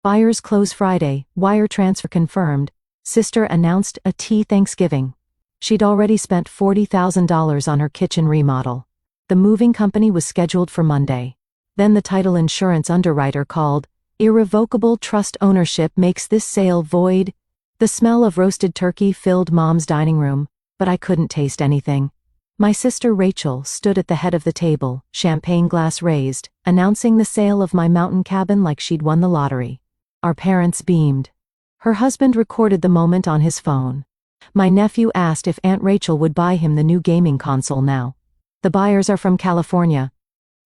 Buyers close Friday, wire transfer confirmed. Sister announced a tea Thanksgiving. She'd already spent $40,000 on her kitchen remodel. The moving company was scheduled for Monday. Then the title insurance underwriter called. Irrevocable trust ownership makes this sale void. The smell of roasted turkey filled Mom's dining room, but I couldn't taste anything. My sister Rachel stood at the head of the table, champagne glass raised, announcing the sale of my mountain cabin like she'd won the lottery. Our parents beamed. Her husband recorded the moment on his phone. My nephew asked if Aunt Rachel would buy him the new gaming console now. The buyers are from California.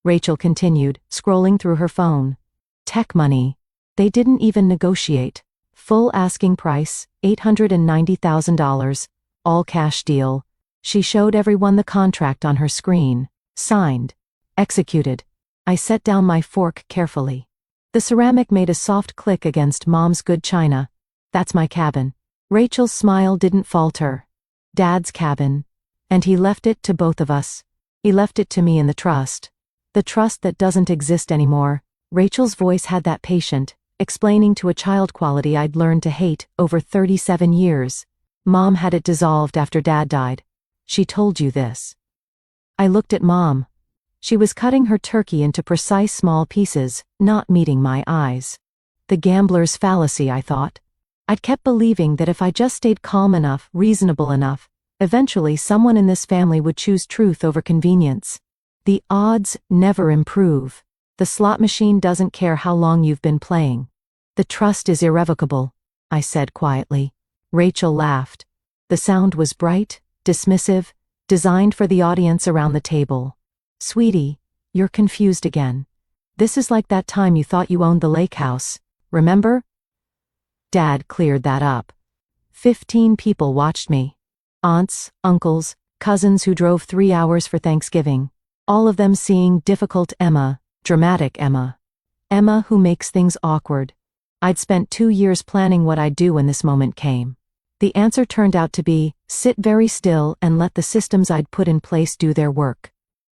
Rachel continued, scrolling through her phone. Tech money. They didn't even negotiate. Full asking price, $890,000. All cash deal. She showed everyone the contract on her screen. Signed. Executed. I set down my fork carefully. The ceramic made a soft click against Mom's good china. That's my cabin. Rachel's smile didn't falter. Dad's cabin. And he left it to both of us. He left it to me in the trust. The trust that doesn't exist anymore. Rachel's voice had that patient, explaining to a child quality I'd learned to hate over 37 years. Mom had it dissolved after Dad died. She told you this. I looked at Mom. She was cutting her turkey into precise small pieces, not meeting my eyes. The gambler's fallacy, I thought. I'd kept believing that if I just stayed calm enough, reasonable enough, eventually someone in this family would choose truth over convenience. The odds never improve. The slot machine doesn't care how long you've been playing. The trust is irrevocable, I said quietly. Rachel laughed. The sound was bright, dismissive, designed for the audience around the table. Sweetie, you're confused again. This is like that time you thought you owned the lake house, remember? Dad cleared that up. 15 people watched me. Aunts, uncles, cousins who drove 3 hours for Thanksgiving. All of them seeing difficult Emma, dramatic Emma. Emma who makes things awkward. I'd spent 2 years planning what I'd do when this moment came. The answer turned out to be, sit very still and let the systems I'd put in place do their work.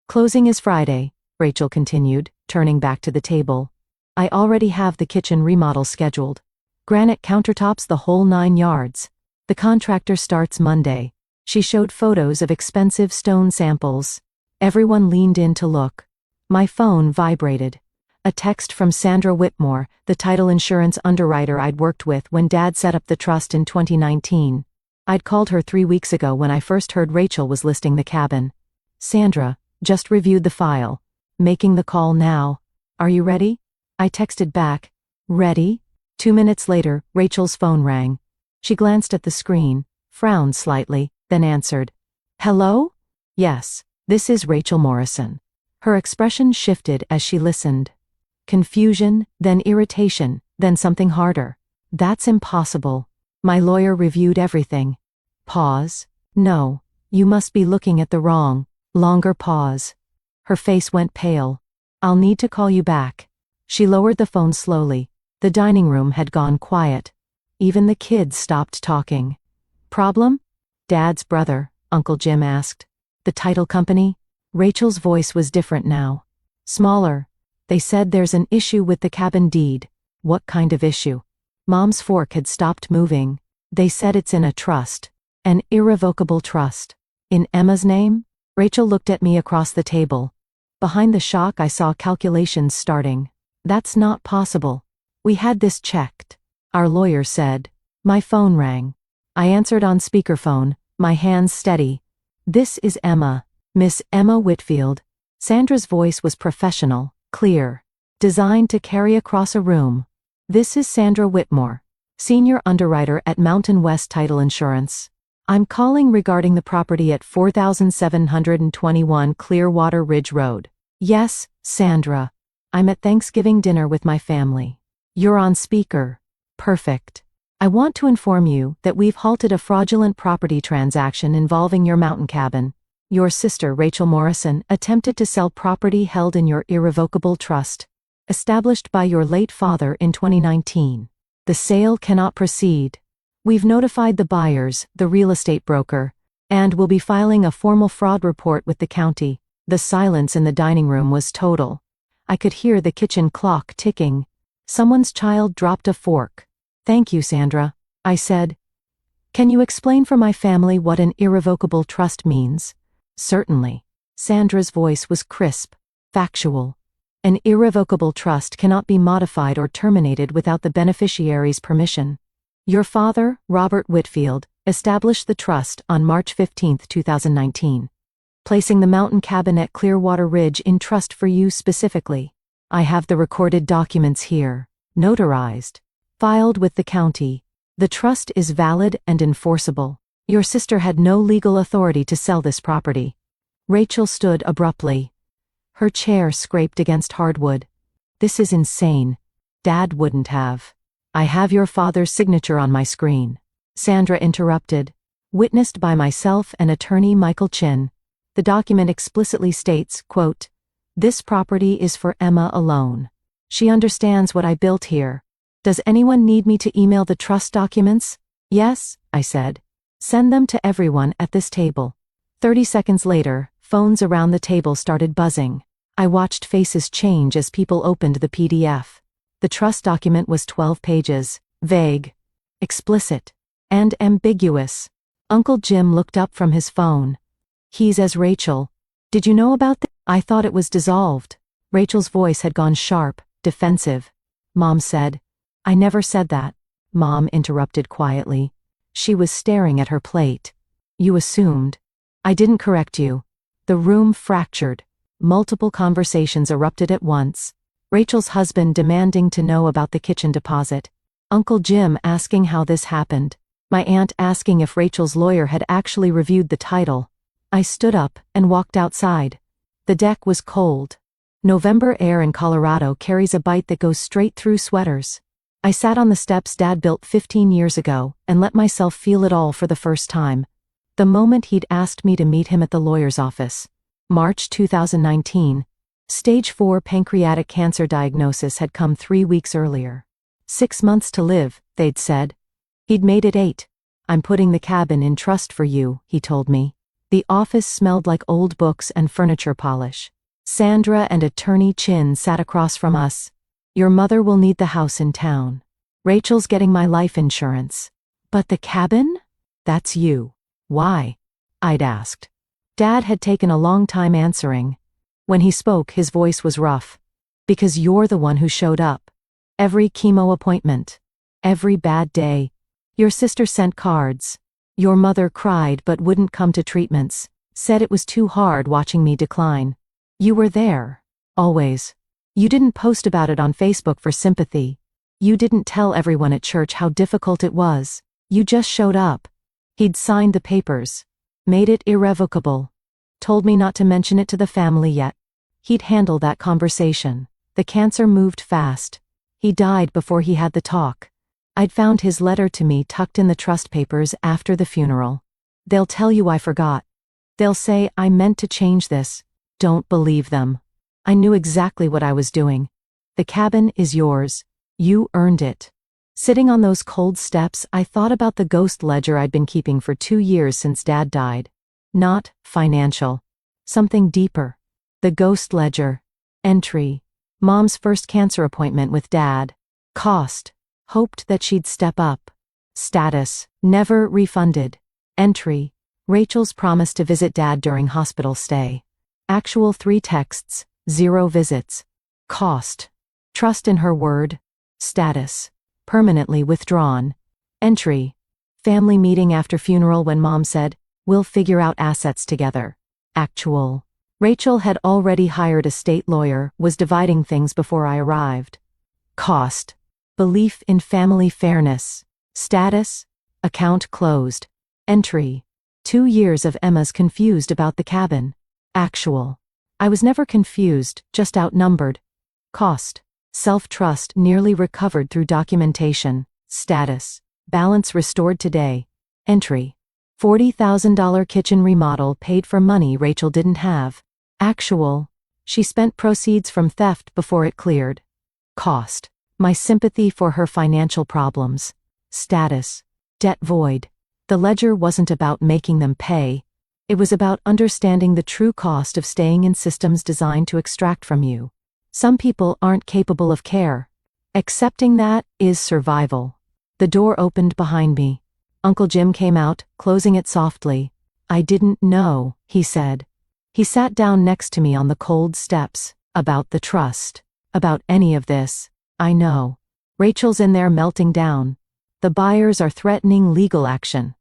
Closing is Friday, Rachel continued, turning back to the table. I already have the kitchen remodel scheduled. Granite countertops, the whole 9 yards. The contractor starts Monday. She showed photos of expensive stone samples. Everyone leaned in to look. My phone vibrated. A text from Sandra Whitmore, the title insurance underwriter I'd worked with when Dad set up the trust in 2019. I'd called her 3 weeks ago when I first heard Rachel was listing the cabin. Sandra, just reviewed the file. Making the call now. Are you ready? I texted back. Ready? 2 minutes later, Rachel's phone rang. She glanced at the screen, frowned slightly, then answered. Hello? Yes, this is Rachel Morrison. Her expression shifted as she listened. Confusion, then irritation, then something harder. That's impossible. My lawyer reviewed everything. Pause. No, you must be looking at the wrong. Longer pause. Her face went pale. I'll need to call you back. She lowered the phone slowly. The dining room had gone quiet. Even the kids stopped talking. Problem? Dad's brother, Uncle Jim asked. The title company? Rachel's voice was different now. Smaller. They said there's an issue with the cabin deed. What kind of issue? Mom's fork had stopped moving. They said it's in a trust. An irrevocable trust. In Emma's name? Rachel looked at me across the table. Behind the shock I saw calculations starting. That's not possible. We had this checked. Our lawyer said. My phone rang. I answered on speakerphone, my hands steady. This is Emma. Miss Emma Whitfield. Sandra's voice was professional, clear, designed to carry across a room. This is Sandra Whitmore, senior underwriter at Mountain West Title Insurance. I'm calling regarding the property at 4721 Clearwater Ridge Road. Yes, Sandra. I'm at Thanksgiving dinner with my family. You're on speaker. Perfect. I want to inform you that we've halted a fraudulent property transaction involving your mountain cabin. Your sister, Rachel Morrison, attempted to sell property held in your irrevocable trust, established by your late father in 2019. The sale cannot proceed. We've notified the buyers, the real estate broker, and will be filing a formal fraud report with the county. The silence in the dining room was total. I could hear the kitchen clock ticking. Someone's child dropped a fork. Thank you, Sandra, I said. Can you explain for my family what an irrevocable trust means? Certainly. Sandra's voice was crisp, factual. An irrevocable trust cannot be modified or terminated without the beneficiary's permission. Your father, Robert Whitfield, established the trust on March 15, 2019, placing the mountain cabin at Clearwater Ridge in trust for you specifically. I have the recorded documents here, notarized, filed with the county. The trust is valid and enforceable. Your sister had no legal authority to sell this property. Rachel stood abruptly. Her chair scraped against hardwood. This is insane. Dad wouldn't have. I have your father's signature on my screen. Sandra interrupted. Witnessed by myself and attorney Michael Chin. The document explicitly states, quote, "This property is for Emma alone. She understands what I built here. Does anyone need me to email the trust documents?" "Yes," I said. "Send them to everyone at this table." 30 seconds later, phones around the table started buzzing. I watched faces change as people opened the PDF. The trust document was 12 pages, vague, explicit, and ambiguous. Uncle Jim looked up from his phone. He's as Rachel. Did you know about this? I thought it was dissolved. Rachel's voice had gone sharp, defensive. Mom said. I never said that. Mom interrupted quietly. She was staring at her plate. You assumed. I didn't correct you. The room fractured. Multiple conversations erupted at once. Rachel's husband demanding to know about the kitchen deposit. Uncle Jim asking how this happened. My aunt asking if Rachel's lawyer had actually reviewed the title. I stood up and walked outside. The deck was cold. November air in Colorado carries a bite that goes straight through sweaters. I sat on the steps Dad built 15 years ago and let myself feel it all for the first time. The moment he'd asked me to meet him at the lawyer's office. March 2019. Stage 4 pancreatic cancer diagnosis had come 3 weeks earlier. 6 months to live, they'd said. He'd made it 8. I'm putting the cabin in trust for you, he told me. The office smelled like old books and furniture polish. Sandra and attorney Chin sat across from us. Your mother will need the house in town. Rachel's getting my life insurance. But the cabin? That's you. Why? I'd asked. Dad had taken a long time answering. When he spoke, his voice was rough. Because you're the one who showed up. Every chemo appointment. Every bad day. Your sister sent cards. Your mother cried but wouldn't come to treatments. Said it was too hard watching me decline. You were there. Always. You didn't post about it on Facebook for sympathy. You didn't tell everyone at church how difficult it was. You just showed up. He'd signed the papers. Made it irrevocable. Told me not to mention it to the family yet. He'd handle that conversation. The cancer moved fast. He died before he had the talk. I'd found his letter to me tucked in the trust papers after the funeral. They'll tell you I forgot. They'll say I meant to change this. Don't believe them. I knew exactly what I was doing. The cabin is yours. You earned it. Sitting on those cold steps, I thought about the ghost ledger I'd been keeping for 2 years since Dad died. Not financial. Something deeper. The ghost ledger. Entry. Mom's first cancer appointment with Dad. Cost. Hoped that she'd step up. Status. Never refunded. Entry. Rachel's promise to visit Dad during hospital stay. Actual 3 texts. 0 visits. Cost. Trust in her word. Status. Permanently withdrawn. Entry. Family meeting after funeral when Mom said, we'll figure out assets together. Actual. Rachel had already hired a state lawyer, was dividing things before I arrived. Cost. Belief in family fairness. Status. Account closed. Entry. 2 years of Emma's confused about the cabin. Actual. I was never confused, just outnumbered. Cost. Self-trust nearly recovered through documentation. Status. Balance restored today. Entry. $40,000 kitchen remodel paid for money Rachel didn't have. Actual. She spent proceeds from theft before it cleared. Cost. My sympathy for her financial problems. Status. Debt void. The ledger wasn't about making them pay. It was about understanding the true cost of staying in systems designed to extract from you. Some people aren't capable of care. Accepting that is survival. The door opened behind me. Uncle Jim came out, closing it softly. I didn't know, he said. He sat down next to me on the cold steps. About the trust. About any of this. I know. Rachel's in there melting down. The buyers are threatening legal action.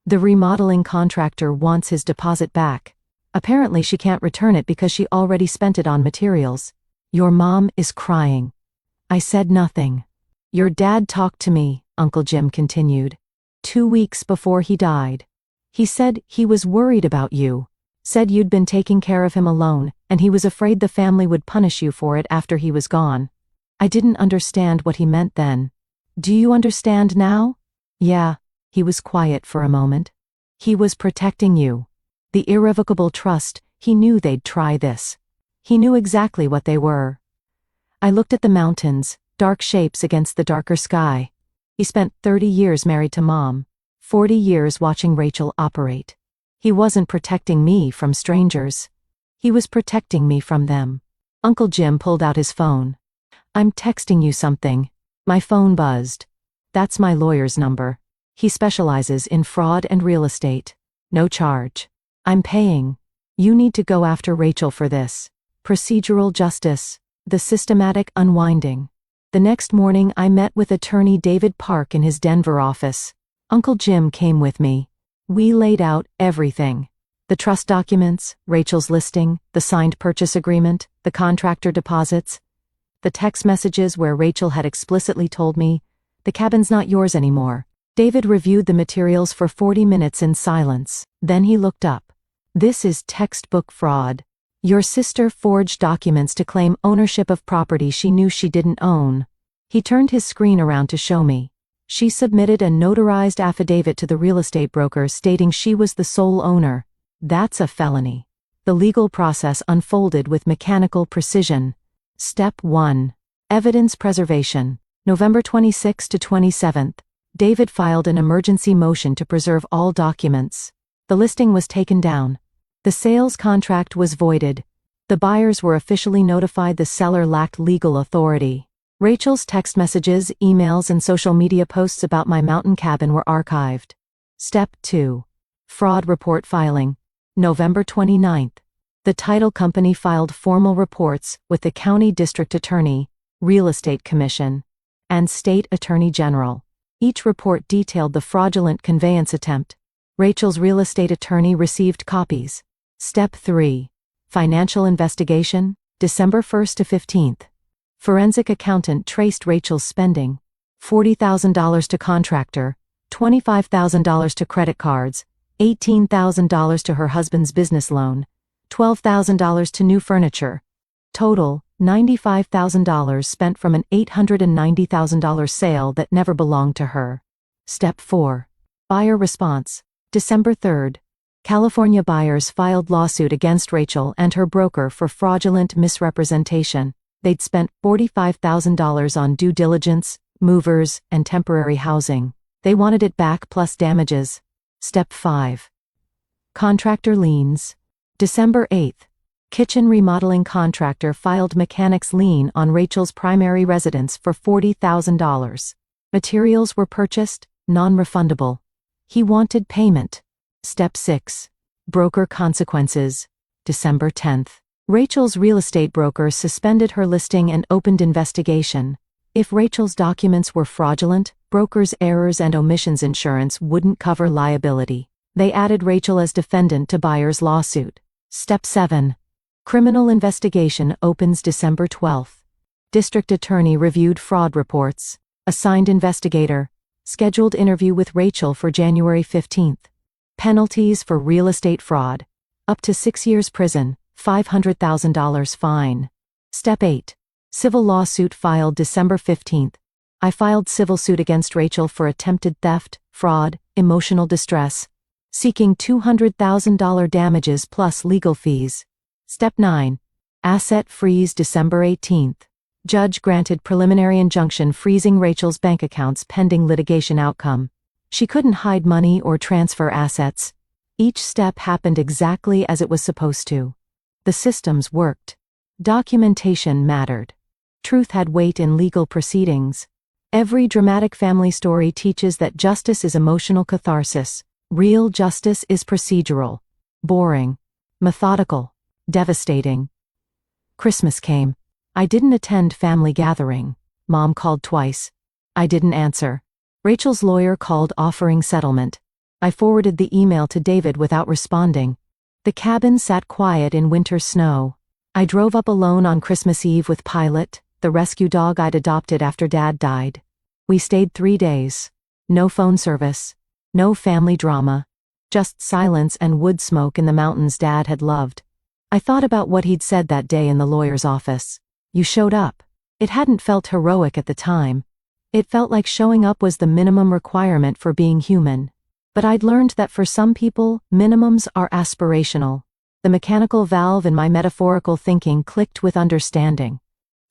The remodeling contractor wants his deposit back. Apparently she can't return it because she already spent it on materials. Your mom is crying. I said nothing. Your dad talked to me, Uncle Jim continued. 2 weeks before he died. He said he was worried about you. Said you'd been taking care of him alone, and he was afraid the family would punish you for it after he was gone. I didn't understand what he meant then. Do you understand now? Yeah. He was quiet for a moment. He was protecting you. The irrevocable trust, he knew they'd try this. He knew exactly what they were. I looked at the mountains, dark shapes against the darker sky. He spent 30 years married to Mom, 40 years watching Rachel operate. He wasn't protecting me from strangers. He was protecting me from them. Uncle Jim pulled out his phone. I'm texting you something. My phone buzzed. That's my lawyer's number. He specializes in fraud and real estate. No charge. I'm paying. You need to go after Rachel for this. Procedural justice. The systematic unwinding. The next morning I met with attorney David Park in his Denver office. Uncle Jim came with me. We laid out everything. The trust documents, Rachel's listing, the signed purchase agreement, the contractor deposits, the text messages where Rachel had explicitly told me, the cabin's not yours anymore. David reviewed the materials for 40 minutes in silence. Then he looked up. This is textbook fraud. Your sister forged documents to claim ownership of property she knew she didn't own. He turned his screen around to show me. She submitted a notarized affidavit to the real estate broker stating she was the sole owner. That's a felony. The legal process unfolded with mechanical precision. Step 1. Evidence preservation. November 26 to 27th. David filed an emergency motion to preserve all documents. The listing was taken down. The sales contract was voided. The buyers were officially notified the seller lacked legal authority. Rachel's text messages, emails, and social media posts about my mountain cabin were archived. Step 2. Fraud report filing. November 29th. The title company filed formal reports with the county district attorney, real estate commission, and state attorney general. Each report detailed the fraudulent conveyance attempt. Rachel's real estate attorney received copies. Step 3. Financial investigation, December 1st to 15th. Forensic accountant traced Rachel's spending. $40,000 to contractor, $25,000 to credit cards, $18,000 to her husband's business loan, $12,000 to new furniture. Total, $95,000 spent from an $890,000 sale that never belonged to her. Step 4. Buyer response, December 3rd. California buyers filed lawsuit against Rachel and her broker for fraudulent misrepresentation. They'd spent $45,000 on due diligence, movers, and temporary housing. They wanted it back plus damages. Step 5. Contractor liens. December 8th. Kitchen remodeling contractor filed mechanics lien on Rachel's primary residence for $40,000. Materials were purchased, non-refundable. He wanted payment. Step 6. Broker consequences. December 10th. Rachel's real estate broker suspended her listing and opened investigation. If Rachel's documents were fraudulent, broker's errors and omissions insurance wouldn't cover liability. They added Rachel as defendant to buyer's lawsuit. Step 7. Criminal investigation opens December 12th. District attorney reviewed fraud reports. Assigned investigator. Scheduled interview with Rachel for January 15th. Penalties for real estate fraud. Up to 6 years prison, $500,000 fine. Step 8. Civil lawsuit filed December 15th. I filed civil suit against Rachel for attempted theft, fraud, emotional distress, seeking $200,000 damages plus legal fees. Step 9. Asset freeze December 18th. Judge granted preliminary injunction freezing Rachel's bank accounts pending litigation outcome. She couldn't hide money or transfer assets. Each step happened exactly as it was supposed to. The systems worked. Documentation mattered. Truth had weight in legal proceedings. Every dramatic family story teaches that justice is emotional catharsis. Real justice is procedural, boring, methodical, devastating. Christmas came. I didn't attend family gathering. Mom called twice. I didn't answer. Rachel's lawyer called offering settlement. I forwarded the email to David without responding. The cabin sat quiet in winter snow. I drove up alone on Christmas Eve with Pilot, the rescue dog I'd adopted after Dad died. We stayed 3 days. No phone service. No family drama. Just silence and wood smoke in the mountains Dad had loved. I thought about what he'd said that day in the lawyer's office. You showed up. It hadn't felt heroic at the time. It felt like showing up was the minimum requirement for being human. But I'd learned that for some people, minimums are aspirational. The mechanical valve in my metaphorical thinking clicked with understanding.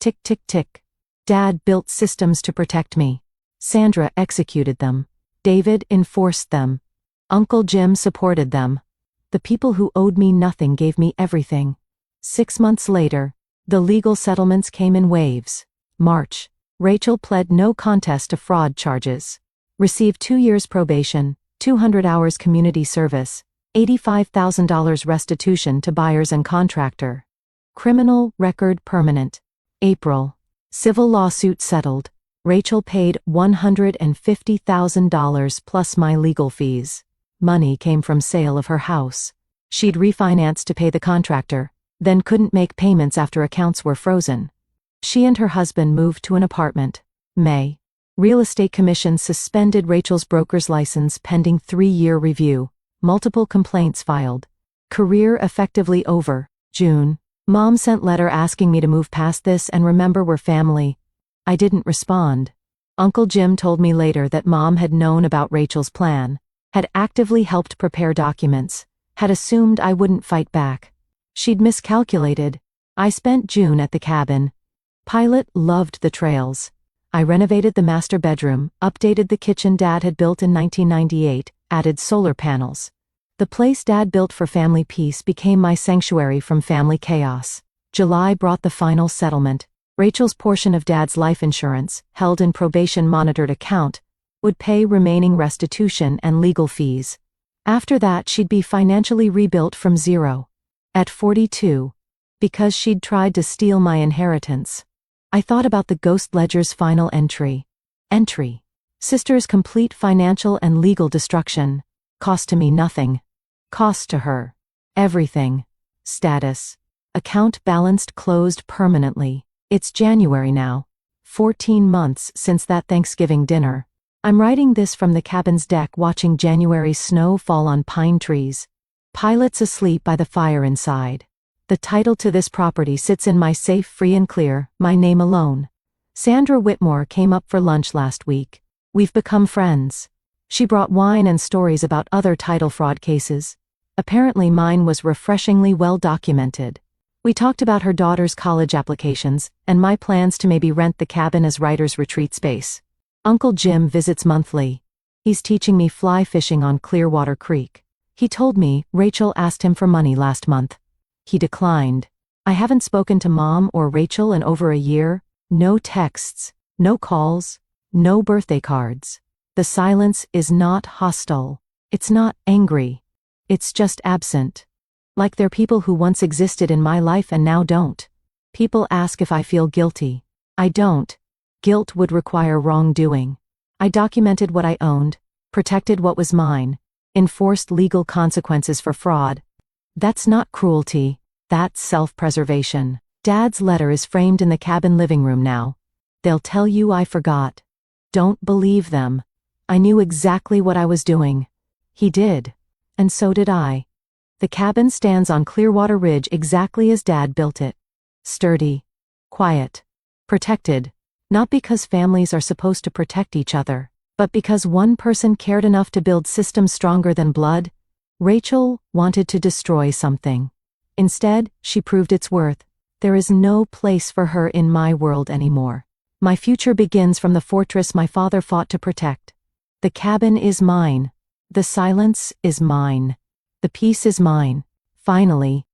Tick, tick, tick. Dad built systems to protect me. Sandra executed them. David enforced them. Uncle Jim supported them. The people who owed me nothing gave me everything. 6 months later, the legal settlements came in waves. March. Rachel pled no contest to fraud charges. Received 2 years probation, 200 hours community service, $85,000 restitution to buyers and contractor. Criminal record permanent. April. Civil lawsuit settled. Rachel paid $150,000 plus my legal fees. Money came from sale of her house. She'd refinanced to pay the contractor, then couldn't make payments after accounts were frozen. She and her husband moved to an apartment. May. Real estate commission suspended Rachel's broker's license pending 3-year review. Multiple complaints filed. Career effectively over. June. Mom sent letter asking me to move past this and remember we're family. I didn't respond. Uncle Jim told me later that Mom had known about Rachel's plan, had actively helped prepare documents, had assumed I wouldn't fight back. She'd miscalculated. I spent June at the cabin. Pilot loved the trails. I renovated the master bedroom, updated the kitchen Dad had built in 1998, added solar panels. The place Dad built for family peace became my sanctuary from family chaos. July brought the final settlement. Rachel's portion of Dad's life insurance, held in probation-monitored account, would pay remaining restitution and legal fees. After that, she'd be financially rebuilt from zero. At 42. Because she'd tried to steal my inheritance. I thought about the ghost ledger's final entry. Sister's complete financial and legal destruction. Cost to me nothing. Cost to her. Everything. Status. Account balanced closed permanently. It's January now. 14 months since that Thanksgiving dinner. I'm writing this from the cabin's deck watching January snow fall on pine trees. Pilot's asleep by the fire inside. The title to this property sits in my safe free and clear, my name alone. Sandra Whitmore came up for lunch last week. We've become friends. She brought wine and stories about other title fraud cases. Apparently mine was refreshingly well documented. We talked about her daughter's college applications, and my plans to maybe rent the cabin as writer's retreat space. Uncle Jim visits monthly. He's teaching me fly fishing on Clearwater Creek. He told me Rachel asked him for money last month. He declined. I haven't spoken to Mom or Rachel in over a year. No texts, no calls, no birthday cards. The silence is not hostile. It's not angry. It's just absent. Like they're people who once existed in my life and now don't. People ask if I feel guilty. I don't. Guilt would require wrongdoing. I documented what I owned, protected what was mine, enforced legal consequences for fraud. That's not cruelty. That's self-preservation. Dad's letter is framed in the cabin living room now. They'll tell you I forgot. Don't believe them. I knew exactly what I was doing. He did. And so did I. The cabin stands on Clearwater Ridge exactly as Dad built it. Sturdy. Quiet. Protected. Not because families are supposed to protect each other, but because one person cared enough to build systems stronger than blood. Rachel wanted to destroy something. Instead, she proved its worth. There is no place for her in my world anymore. My future begins from the fortress my father fought to protect. The cabin is mine. The silence is mine. The peace is mine. Finally,